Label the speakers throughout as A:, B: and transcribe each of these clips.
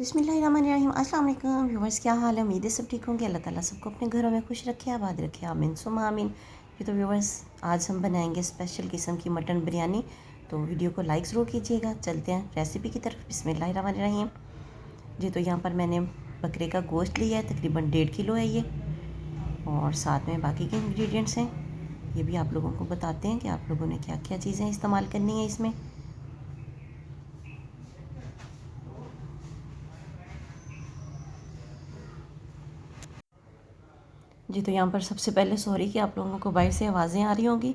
A: बिस्मिल्लाहिर्रहमानिर्रहीम। अस्सलाम वालेकुम व्यूअर्स, क्या हाल है? उम्मीद है सब ठीक होंगे। अल्लाह ताला सबको अपने घरों में खुश रखे, आबाद रखे, आमीन सुम्मा आमीन। ये तो व्यूअर्स, आज हम बनाएंगे स्पेशल किस्म की मटन बिरयानी। तो वीडियो को लाइक ज़रूर कीजिएगा। चलते हैं रेसिपी की तरफ। बिस्मिल्लाहिर्रहमानिर्रहीम। जी, तो यहाँ पर मैंने बकरे का गोश्त लिया है, तकरीबन 1.5 किलो है ये। और साथ में बाकी के इंग्रेडिएंट्स हैं, ये भी आप लोगों को बताते हैं कि आप लोगों ने क्या क्या चीज़ें इस्तेमाल करनी है इसमें। जी, तो यहाँ पर सबसे पहले सॉरी कि आप लोगों को बाहर से आवाज़ें आ रही होंगी,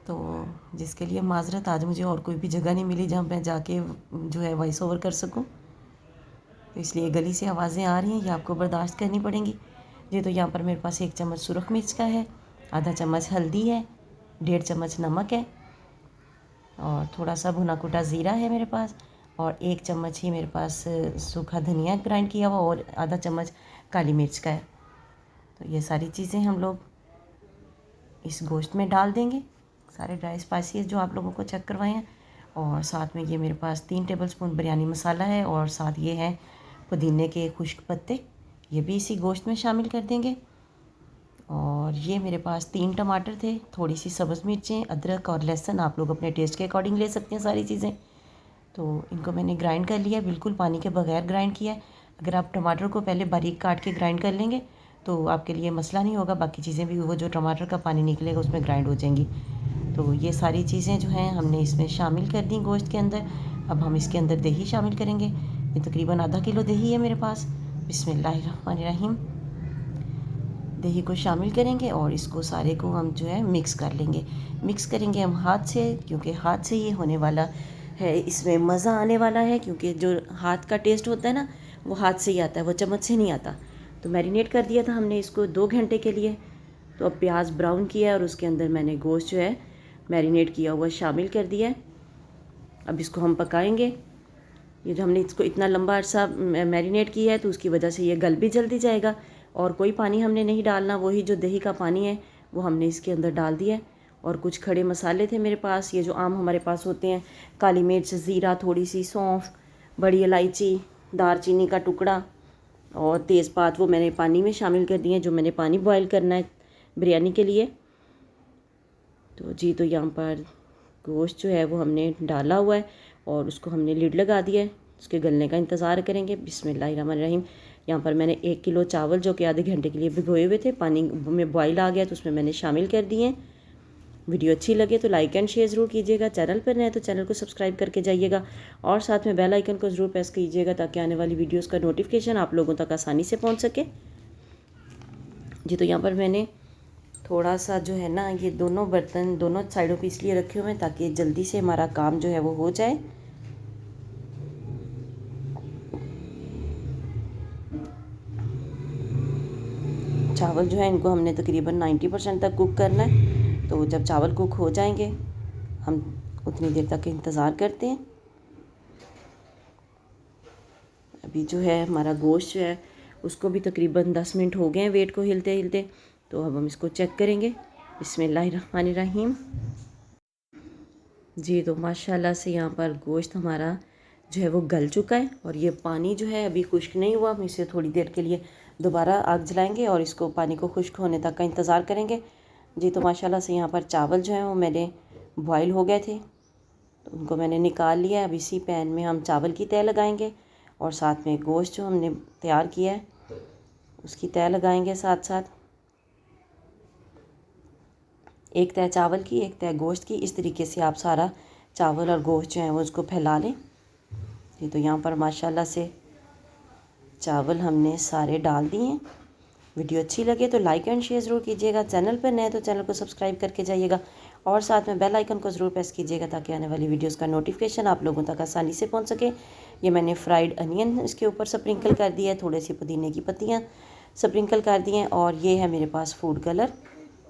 A: तो जिसके लिए माज़रत। आज मुझे और कोई भी जगह नहीं मिली जहाँ मैं जाके जो है वॉइस ओवर कर सकूँ, तो इसलिए गली से आवाज़ें आ रही हैं, ये आपको बर्दाश्त करनी पड़ेंगी। जी, तो यहाँ पर मेरे पास 1 चम्मच सुरख मिर्च का है, आधा चम्मच हल्दी है, 1.5 चम्मच नमक है, और थोड़ा सा भुना कुटा ज़ीरा है मेरे पास, और 1 चम्मच ही मेरे पास सूखा धनिया ग्राइंड किया हुआ, और आधा चम्मच काली मिर्च का है। तो ये सारी चीज़ें हम लोग इस गोश्त में डाल देंगे, सारे ड्राई स्पाइसेस जो आप लोगों को चेक करवाए हैं। और साथ में ये मेरे पास 3 टेबलस्पून बिरयानी मसाला है, और साथ ये है पुदीने के खुश्क पत्ते, ये भी इसी गोश्त में शामिल कर देंगे। और ये मेरे पास 3 टमाटर थे, थोड़ी सी सब्ज़ मिर्चें, अदरक और लहसुन, आप लोग अपने टेस्ट के अकॉर्डिंग ले सकते हैं सारी चीज़ें। तो इनको मैंने ग्राइंड कर लिया, बिल्कुल पानी के बगैर ग्राइंड किया है। अगर आप टमाटर को पहले बारीक काट के ग्राइंड कर लेंगे तो आपके लिए मसला नहीं होगा, बाकी चीज़ें भी वो जो टमाटर का पानी निकलेगा उसमें ग्राइंड हो जाएंगी। तो ये सारी चीज़ें जो हैं हमने इसमें शामिल कर दी गोश्त के अंदर। अब हम इसके अंदर दही शामिल करेंगे। ये तकरीबन आधा किलो दही है मेरे पास। बिस्मिल्लाहिर्रहमानिर्रहीम। दही को शामिल करेंगे और इसको सारे को हम जो है मिक्स कर लेंगे। मिक्स करेंगे हम हाथ से, क्योंकि हाथ से ये होने वाला है, इसमें मज़ा आने वाला है, क्योंकि जो हाथ का टेस्ट होता है ना, वो हाथ से ही आता है, वो चम्मच से नहीं आता। तो मैरिनेट कर दिया था हमने इसको 2 घंटे के लिए। तो अब प्याज ब्राउन किया है और उसके अंदर मैंने गोश्त जो है मैरिनेट किया हुआ शामिल कर दिया है। अब इसको हम पकाएंगे। ये जो हमने इसको इतना लंबा अरसा मैरिनेट किया है, तो उसकी वजह से ये गल भी जल्दी जाएगा, और कोई पानी हमने नहीं डालना। वही जो दही का पानी है वो हमने इसके अंदर डाल दिया है। और कुछ खड़े मसाले थे मेरे पास, ये जो आम हमारे पास होते हैं, काली मिर्च, ज़ीरा, थोड़ी सी सौंफ, बड़ी इलायची, दारचीनी का टुकड़ा और तेज़पात, वो मैंने पानी में शामिल कर दिए, जो मैंने पानी बॉयल करना है बिरयानी के लिए। तो जी, तो यहाँ पर गोश्त जो है वो हमने डाला हुआ है और उसको हमने लिड लगा दिया है। उसके गलने का इंतज़ार करेंगे। बिस्मिल्लाहिर्रहमानिर्रहीम। यहाँ पर मैंने 1 किलो चावल जो कि आधे घंटे के लिए भिगोए हुए थे, पानी में बॉयल आ गया तो उसमें मैंने शामिल कर दिए। वीडियो अच्छी लगे तो लाइक एंड शेयर ज़रूर कीजिएगा। चैनल पर नए तो चैनल को सब्सक्राइब करके जाइएगा, और साथ में बेल आइकन को ज़रूर प्रेस कीजिएगा ताकि आने वाली वीडियोज़ का नोटिफिकेशन आप लोगों तक आसानी से पहुँच सके। जी, तो यहाँ पर मैंने थोड़ा सा जो है ना, ये दोनों बर्तन दोनों साइडों पे इसलिए रखे हुए हैं ताकि जल्दी से हमारा काम जो है वो हो जाए। चावल जो है इनको हमने तकरीबन 90% तक कुक करना है। तो जब चावल कुक हो जाएंगे हम उतनी देर तक इंतज़ार करते हैं। अभी जो है हमारा गोश्त जो है उसको भी तकरीबन 10 मिनट हो गए हैं वेट को हिलते हिलते। तो अब हम इसको चेक करेंगे। बिस्मिल्लाहिर्रहमानिर्रहीम। जी, तो माशाल्लाह से यहाँ पर गोश्त हमारा जो है वो गल चुका है, और ये पानी जो है अभी खुश्क नहीं हुआ। हम इसे थोड़ी देर के लिए दोबारा आग जलाएंगे और इसको पानी को खुश्क होने तक का इंतज़ार करेंगे। जी, तो माशाल्लाह से यहाँ पर चावल जो है वो मेरे बॉयल हो गए थे, तो उनको मैंने निकाल लिया। अब इसी पैन में हम चावल की तय लगाएंगे, और साथ में गोश्त जो हमने तैयार किया है उसकी तय लगाएंगे साथ साथ। एक तय चावल की, एक तय गोश्त की, इस तरीके से आप सारा चावल और गोश्त जो है वो उसको फैला लें। ये तो यहाँ पर माशाल्लाह से चावल हमने सारे डाल दिए हैं। वीडियो अच्छी लगे तो लाइक एंड शेयर ज़रूर कीजिएगा। चैनल पर नए तो चैनल को सब्सक्राइब करके जाइएगा, और साथ में बेल आइकन को ज़रूर प्रेस कीजिएगा ताकि आने वाली वीडियोस का नोटिफिकेशन आप लोगों तक आसानी से पहुंच सके। ये मैंने फ्राइड अनियन इसके ऊपर स्प्रिंकल कर दिया है, थोड़े से पुदीने की पत्तियाँ स्प्रिंकल कर दी हैं, और ये है मेरे पास फूड कलर,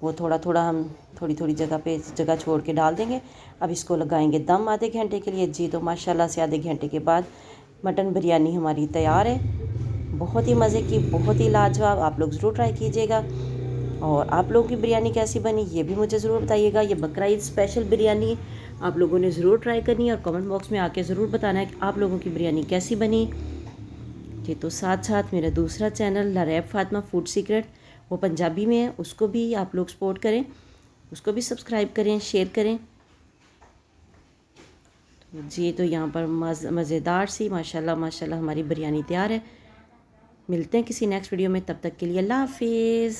A: वो थोड़ा थोड़ा हम थोड़ी थोड़ी जगह पे जगह छोड़ के डाल देंगे। अब इसको लगाएंगे दम आधे घंटे के लिए। जी, तो माशाल्लाह से आधे घंटे के बाद मटन बिरयानी हमारी तैयार है। बहुत ही मज़े की, बहुत ही लाजवाब। आप लोग ज़रूर ट्राई कीजिएगा, और आप लोगों की बिरयानी कैसी बनी ये भी मुझे ज़रूर बताइएगा। ये बकरा ईद स्पेशल बिरयानी आप लोगों ने ज़रूर ट्राई करनी है, और कमेंट बॉक्स में आके ज़रूर बताना है कि आप लोगों की बिरयानी कैसी बनी। जी, तो साथ साथ मेरा दूसरा चैनल लरैब फातिमा फूड सीक्रेट, वो पंजाबी में है, उसको भी आप लोग सपोर्ट करें, उसको भी सब्सक्राइब करें, शेयर करें। तो जी, तो यहाँ पर मज़ेदार सी माशाल्लाह माशाल्लाह हमारी बिरयानी तैयार है। मिलते हैं किसी नेक्स्ट वीडियो में, तब तक के लिए अल्लाह हाफिज़।